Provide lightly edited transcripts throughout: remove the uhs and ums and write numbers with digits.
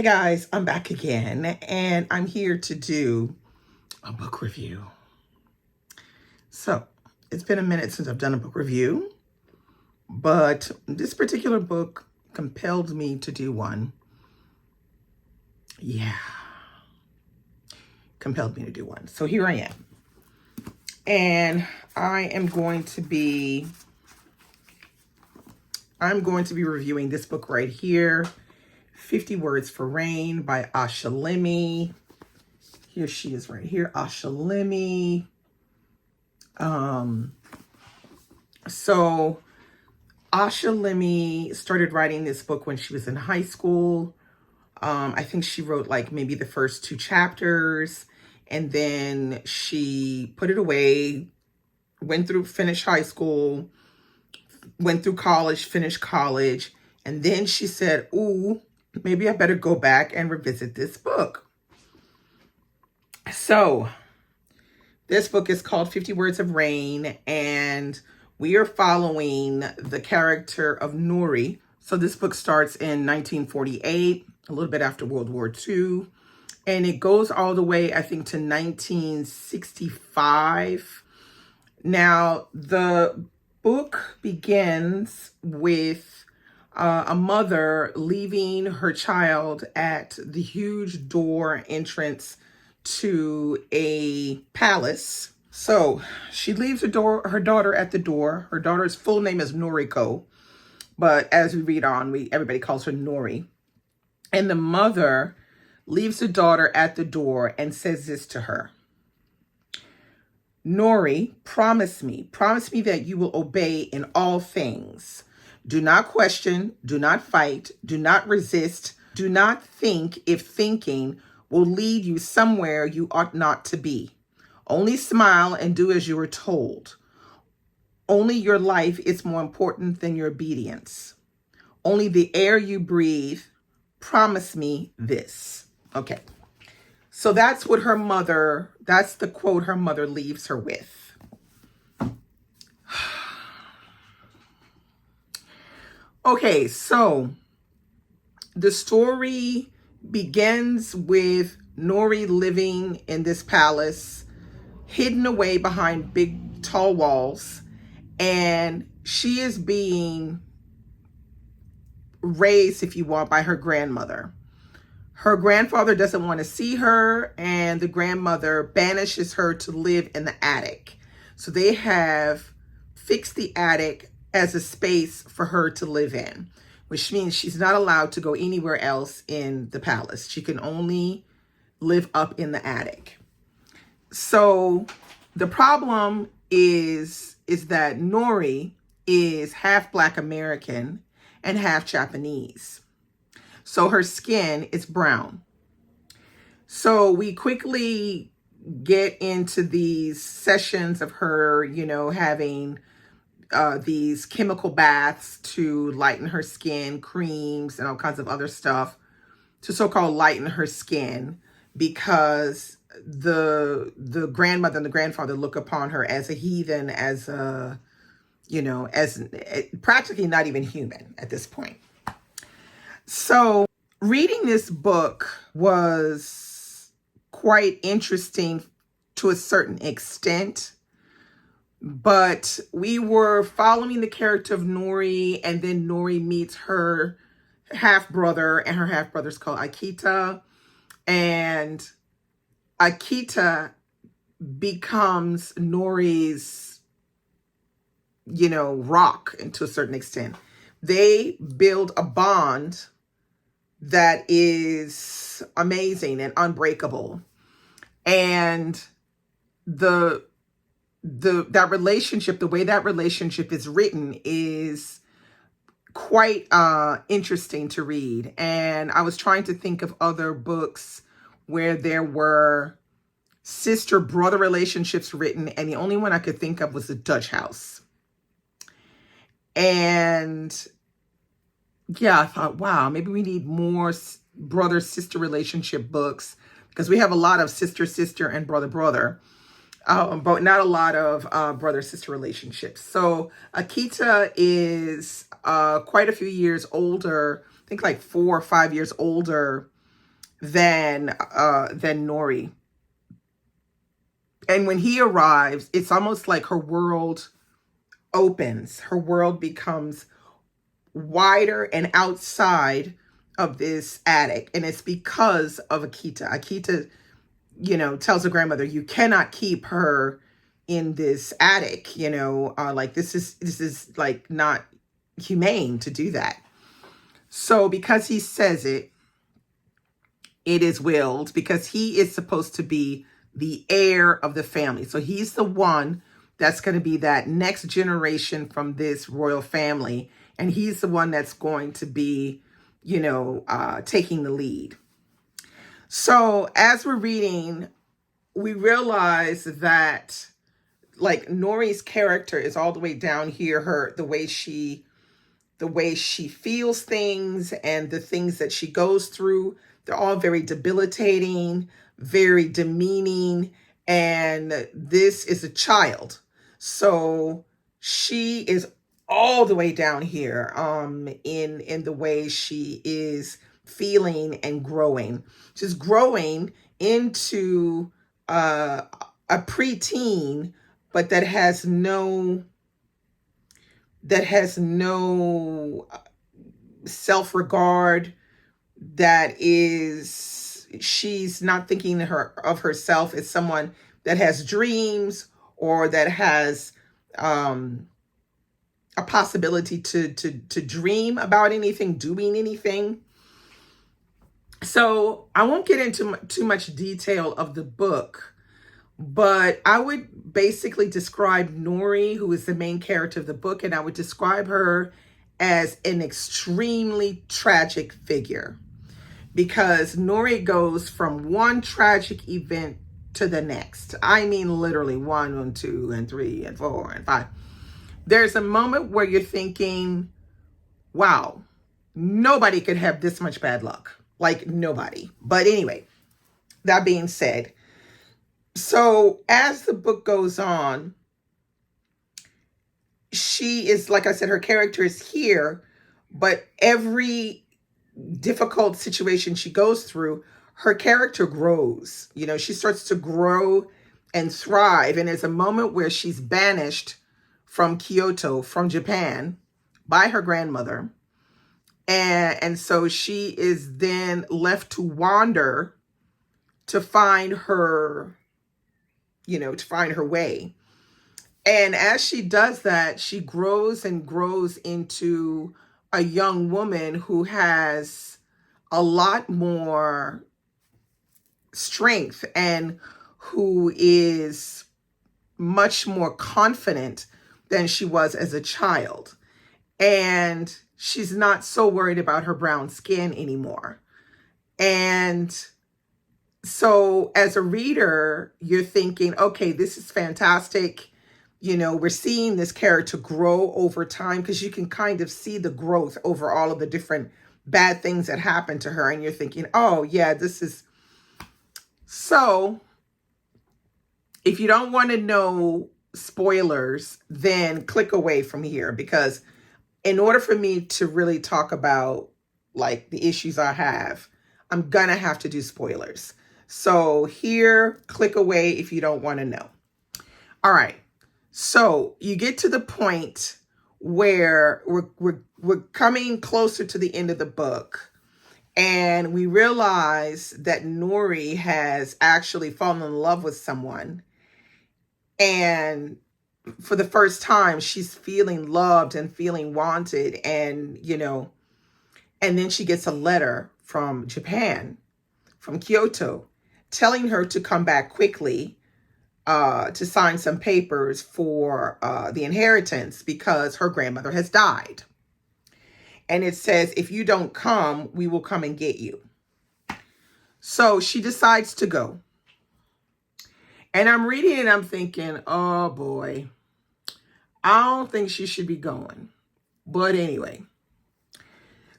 Hey guys, I'm back again and I'm here to do a book review. So it's been a minute since I've done a book review, but this particular book compelled me to do one. Yeah, compelled me to do one. So here I am. And I'm going to be reviewing this book right here, 50 Words for Rain by Asha Lemme. Here she is right here, Asha Lemme. So Asha Lemme started writing this book when she was in high school. I think she wrote like maybe the first 2 chapters and then she put it away, finished high school, went through college, finished college. And then she said, ooh, maybe I better go back and revisit this book. So this book is called 50 Words of Rain, and we are following the character of Nuri. So this book starts in 1948, a little bit after World War II, and it goes all the way, I think, to 1965. Now, the book begins with a mother leaving her child at the huge door entrance to a palace. So she leaves her daughter at the door. Her daughter's full name is Noriko, but as we read on, everybody calls her Nori. And the mother leaves the daughter at the door and says this to her. Nori, promise me that you will obey in all things. Do not question, do not fight, do not resist, do not think if thinking will lead you somewhere you ought not to be. Only smile and do as you are told. Only your life is more important than your obedience. Only the air you breathe. Promise me this. Okay. So that's the quote her mother leaves her with. Okay, so the story begins with Nori living in this palace, hidden away behind big, tall walls, and she is being raised, if you want, by her grandmother. Her grandfather doesn't want to see her, and the grandmother banishes her to live in the attic. So they have fixed the attic as a space for her to live in, which means she's not allowed to go anywhere else in the palace. She can only live up in the attic. So the problem is that Nori is half Black American and half Japanese. So her skin is brown. So we quickly get into these sessions of her, having these chemical baths to lighten her skin, creams and all kinds of other stuff to so-called lighten her skin, because the grandmother and the grandfather look upon her as a heathen, as practically not even human at this point. So reading this book was quite interesting to a certain extent, but we were following the character of Nori, and then Nori meets her half-brother, and her half-brother's called Akita, and Akita becomes Nori's, rock, and to a certain extent. They build a bond that is amazing and unbreakable. And that relationship, the way that relationship is written, is quite interesting to read. And I was trying to think of other books where there were sister-brother relationships written, and the only one I could think of was The Dutch House. And yeah, I thought, wow, maybe we need more brother-sister relationship books, because we have a lot of sister-sister and brother-brother, but not a lot of brother-sister relationships. So Akita is quite a few years older, I think like 4 or 5 years older than Nori. And when he arrives, it's almost like her world opens. Her world becomes wider and outside of this attic. And it's because of Akita. Akita, tells her grandmother, you cannot keep her in this attic, like this is like not humane to do that. So because he says it, it is willed, because he is supposed to be the heir of the family. So he's the one that's going to be that next generation from this royal family. And he's the one that's going to be, taking the lead. So as we're reading, we realize that like Nori's character is all the way down here. The way she feels things and the things that she goes through, they're all very debilitating, very demeaning. And this is a child. So she is all the way down here in the way she is feeling and growing. She's growing into a preteen, but that has no self-regard, she's not thinking of herself as someone that has dreams or that has a possibility to dream about anything, doing anything. So I won't get into too much detail of the book, but I would basically describe Nori, who is the main character of the book, and I would describe her as an extremely tragic figure, because Nori goes from one tragic event to the next. I mean, literally 1 and 2 and 3 and 4 and 5. There's a moment where you're thinking, wow, nobody could have this much bad luck. Like, nobody. But anyway, that being said, so as the book goes on, she is, like I said, her character is here, but every difficult situation she goes through, her character grows. She starts to grow and thrive. And there's a moment where she's banished from Kyoto, from Japan, by her grandmother. And so she is then left to wander to find her, to find her way. And as she does that, she grows and grows into a young woman who has a lot more strength and who is much more confident than she was as a child. And she's not so worried about her brown skin anymore. And so as a reader, you're thinking, okay, this is fantastic. We're seeing this character grow over time, because you can kind of see the growth over all of the different bad things that happen to her. And you're thinking, oh yeah, this is. So if you don't want to know spoilers, then click away from here, because in order for me to really talk about like the issues I have, I'm gonna have to do spoilers. So here, click away if you don't want to know. All right. So you get to the point where we're coming closer to the end of the book, and we realize that Nori has actually fallen in love with someone. And for the first time, she's feeling loved and feeling wanted. And, and then she gets a letter from Japan, from Kyoto, telling her to come back quickly to sign some papers for the inheritance, because her grandmother has died. And it says, if you don't come, we will come and get you. So she decides to go. And I'm reading it and I'm thinking, oh boy, I don't think she should be going. But anyway,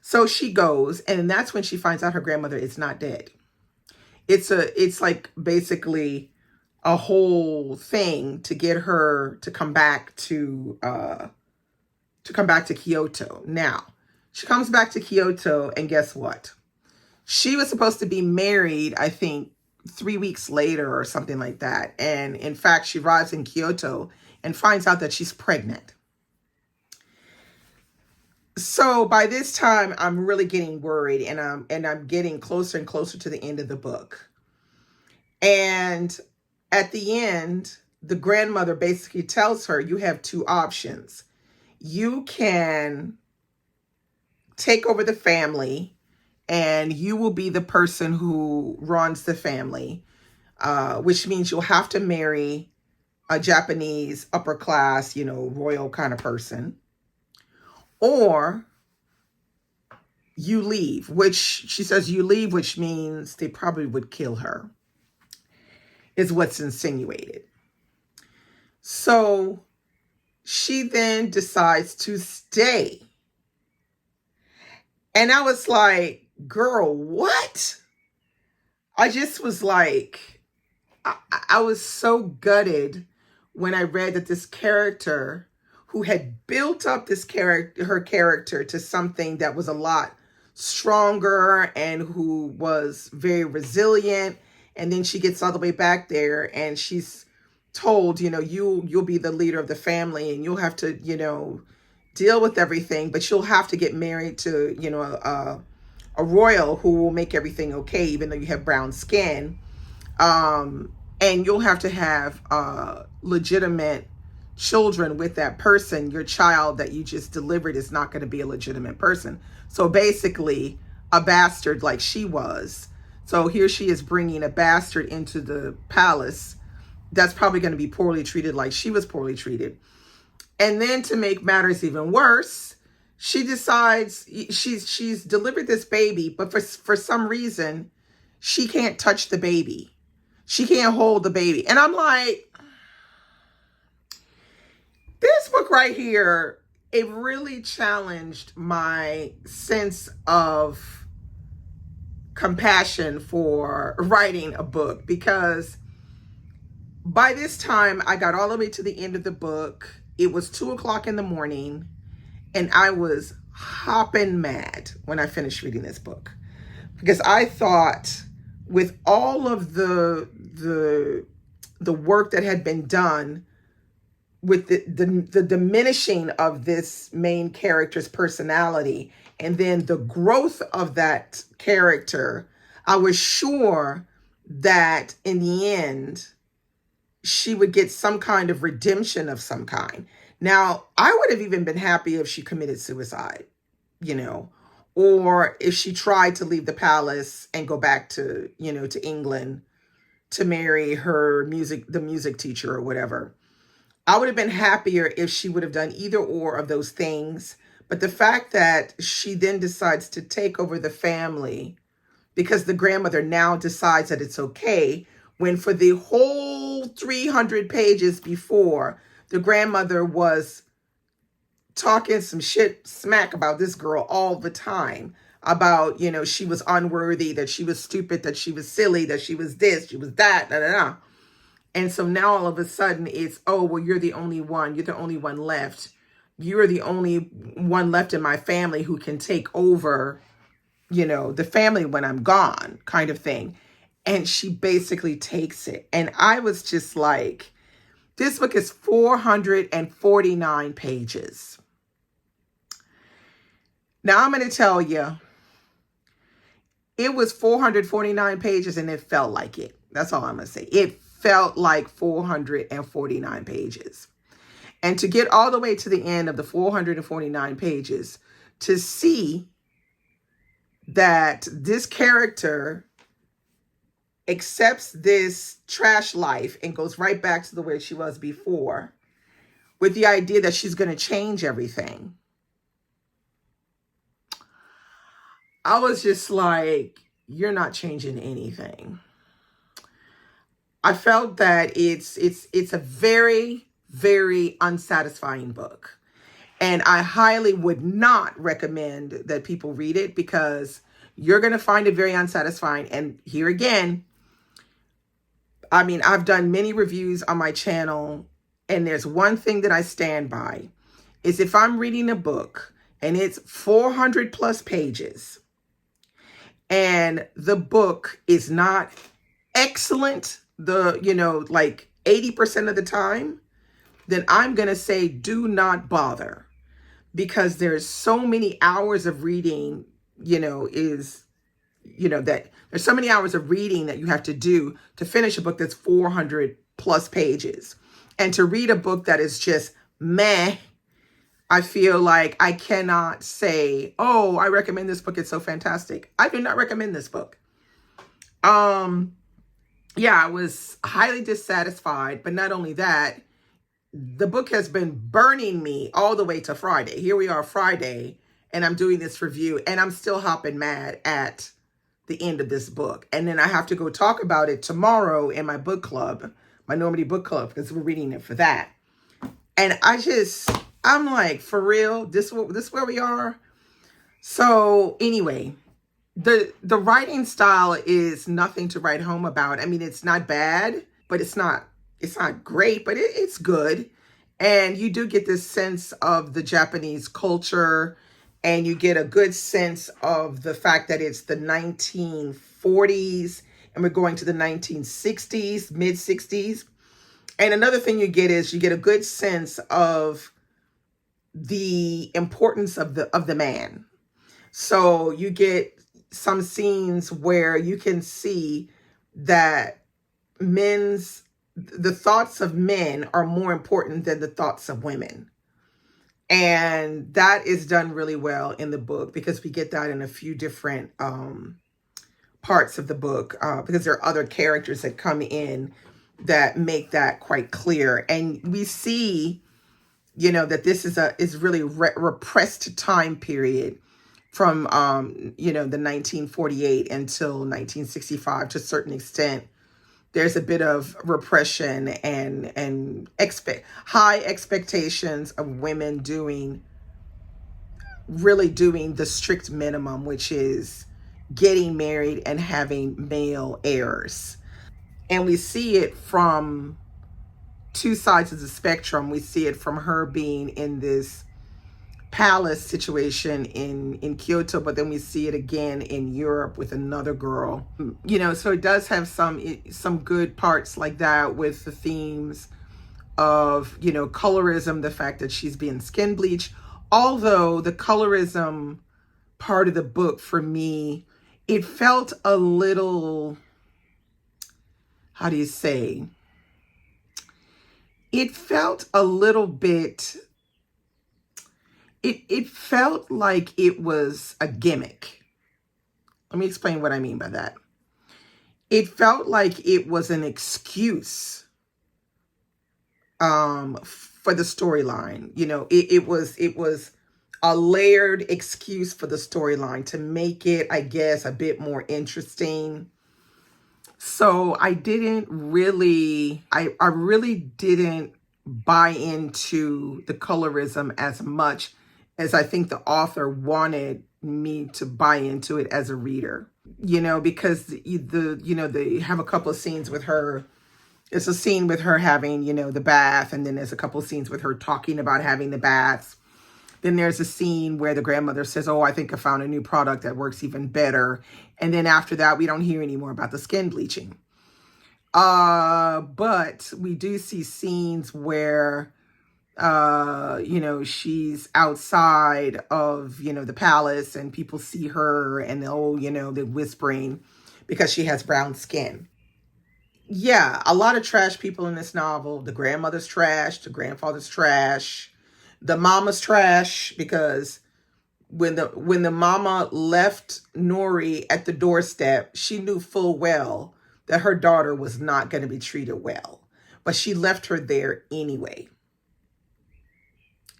so she goes, and that's when she finds out her grandmother is not dead. It's like basically a whole thing to get her to come back to Kyoto. Now, she comes back to Kyoto, and guess what? She was supposed to be married, I think, 3 weeks later or something like that. And in fact, she arrives in Kyoto and finds out that she's pregnant. So by this time, I'm really getting worried, and I'm getting closer and closer to the end of the book. And at the end, the grandmother basically tells her, you have two options. You can take over the family, and you will be the person who runs the family, which means you'll have to marry a Japanese upper class, royal kind of person. Or you leave, which she says you leave, which means they probably would kill her, is what's insinuated. So she then decides to stay. And I was like, girl, what? I just was like, I was so gutted when I read that this character who had built up her character to something that was a lot stronger and who was very resilient. And then she gets all the way back there and she's told, you'll be the leader of the family and you'll have to, deal with everything, but you'll have to get married to, a royal who will make everything okay, even though you have brown skin. And you'll have to have legitimate children with that person. Your child that you just delivered is not going to be a legitimate person. So basically a bastard like she was. So here she is bringing a bastard into the palace that's probably going to be poorly treated like she was poorly treated. And then to make matters even worse, she decides she's delivered this baby, but for some reason, she can't touch the baby. She can't hold the baby. And I'm like, this book right here, it really challenged my sense of compassion for writing a book, because by this time I got all the way to the end of the book. It was 2:00 in the morning and I was hopping mad when I finished reading this book, because I thought with all of the work that had been done with the diminishing of this main character's personality and then the growth of that character, I was sure that in the end, she would get some kind of redemption of some kind. Now, I would have even been happy if she committed suicide, or if she tried to leave the palace and go back to, to England to marry the music teacher or whatever. I would have been happier if she would have done either or of those things. But the fact that she then decides to take over the family because the grandmother now decides that it's okay, when for the whole 300 pages before, the grandmother was talking some smack about this girl all the time, about, she was unworthy, that she was stupid, that she was silly, that she was this, she was that, da, da, da. And so now all of a sudden it's, oh, well, you're the only one. You're the only one left. You're the only one left in my family who can take over, the family when I'm gone, kind of thing. And she basically takes it. And I was just like, this book is 449 pages. Now I'm going to tell you, it was 449 pages and it felt like it. That's all I'm going to say. It felt like 449 pages. And to get all the way to the end of the 449 pages, to see that this character accepts this trash life and goes right back to the way she was before, with the idea that she's going to change everything. I was just like, you're not changing anything. I felt that it's a very, very unsatisfying book. And I highly would not recommend that people read it, because you're going to find it very unsatisfying. And here again, I mean, I've done many reviews on my channel, and there's one thing that I stand by, is if I'm reading a book and it's 400 plus pages, and the book is not excellent, like 80% of the time, then I'm going to say do not bother, because there's so many hours of reading, that there's so many hours of reading that you have to do to finish a book that's 400 plus pages. And to read a book that is just meh, I feel like I cannot say, oh, I recommend this book, it's so fantastic. I do not recommend this book. Yeah, I was highly dissatisfied, but not only that, the book has been burning me all the way to Friday. Here we are Friday, and I'm doing this review, and I'm still hopping mad at the end of this book. And then I have to go talk about it tomorrow in my book club, my Normandy book club, because we're reading it for that. And I'm like, for real, this where we are? So anyway, the writing style is nothing to write home about. I mean, it's not bad, but it's not great, but it's good. And you do get this sense of the Japanese culture, and you get a good sense of the fact that it's the 1940s and we're going to the 1960s, mid 60s. And another thing you get is you get a good sense of the importance of the man. So you get some scenes where you can see that the thoughts of men are more important than the thoughts of women. And that is done really well in the book, because we get that in a few different parts of the book, because there are other characters that come in that make that quite clear. And we see, that this is really repressed time period from, the 1948 until 1965 to a certain extent. There's a bit of repression and high expectations of women really doing the strict minimum, which is getting married and having male heirs. And we see it from two sides of the spectrum. We see it from her being in this palace situation in Kyoto, but then we see it again in Europe with another girl. So it does have some good parts like that, with the themes of, colorism, the fact that she's being skin bleached. Although the colorism part of the book, for me, it felt a little, how do you say? It felt a little bit, it felt like it was a gimmick. Let me explain what I mean by that. It felt like it was an excuse for the storyline. It was a layered excuse for the storyline to make it, I guess, a bit more interesting. So I really didn't buy into the colorism as much as I think the author wanted me to buy into it as a reader, because they have a couple of scenes with her. It's a scene with her having, the bath, and then there's a couple of scenes with her talking about having the baths. Then there's a scene where the grandmother says, oh, I think I found a new product that works even better. And then after that, we don't hear any more about the skin bleaching. But we do see scenes where, she's outside of, the palace, and people see her and, they're whispering because she has brown skin. Yeah, a lot of trash people in this novel. The grandmother's trash, the grandfather's trash. The mama's trash, because when the mama left Nori at the doorstep, she knew full well that her daughter was not going to be treated well. But she left her there anyway.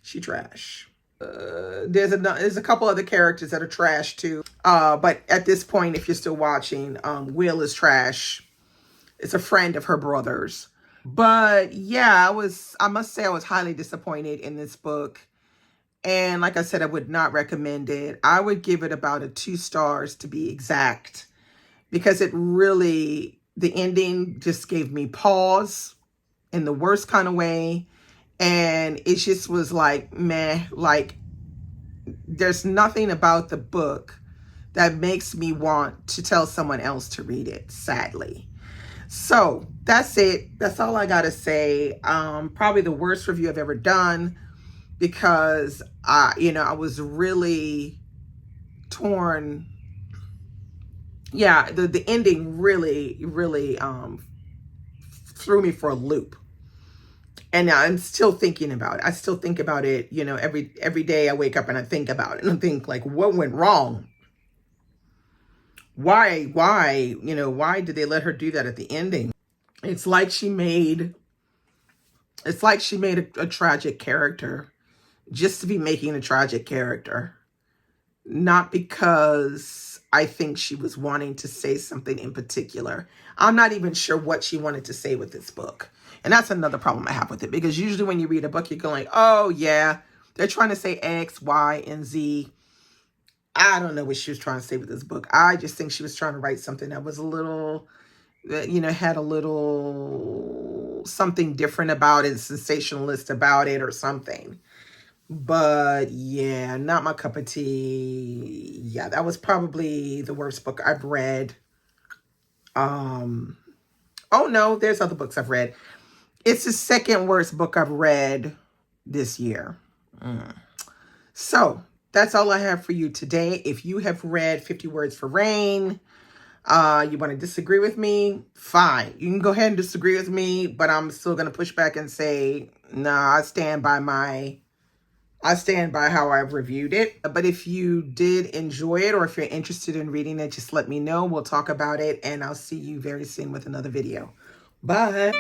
She trash. There's a couple other characters that are trash too. But at this point, if you're still watching, Will is trash. It's a friend of her brother's. But yeah, I must say I was highly disappointed in this book. And like I said, I would not recommend it. I would give it about a 2 stars to be exact, because the ending just gave me pause in the worst kind of way. And it just was like, meh, like there's nothing about the book that makes me want to tell someone else to read it, sadly. So that's it. That's all I gotta say. Probably the worst review I've ever done, because I was really torn. Yeah, the ending really threw me for a loop. And I'm still thinking about it. I still think about it, every day I wake up and I think about it and I think, like, what went wrong? Why, why did they let her do that at the ending? It's like she made a tragic character just to be making a tragic character. Not because I think she was wanting to say something in particular. I'm not even sure what she wanted to say with this book. And that's another problem I have with it, because usually when you read a book, you're going, oh yeah, they're trying to say X, Y, and Z. I don't know what she was trying to say with this book. I just think she was trying to write something that was a little, had a little something different about it, sensationalist about it or something. But yeah, not my cup of tea. Yeah, that was probably the worst book I've read. Oh no, there's other books I've read. It's the second worst book I've read this year. So that's all I have for you today. If you have read 50 Words for Rain, you want to disagree with me, fine. You can go ahead and disagree with me, but I'm still going to push back and say, nah, I stand by how I've reviewed it. But if you did enjoy it, or if you're interested in reading it, just let me know. We'll talk about it, and I'll see you very soon with another video. Bye.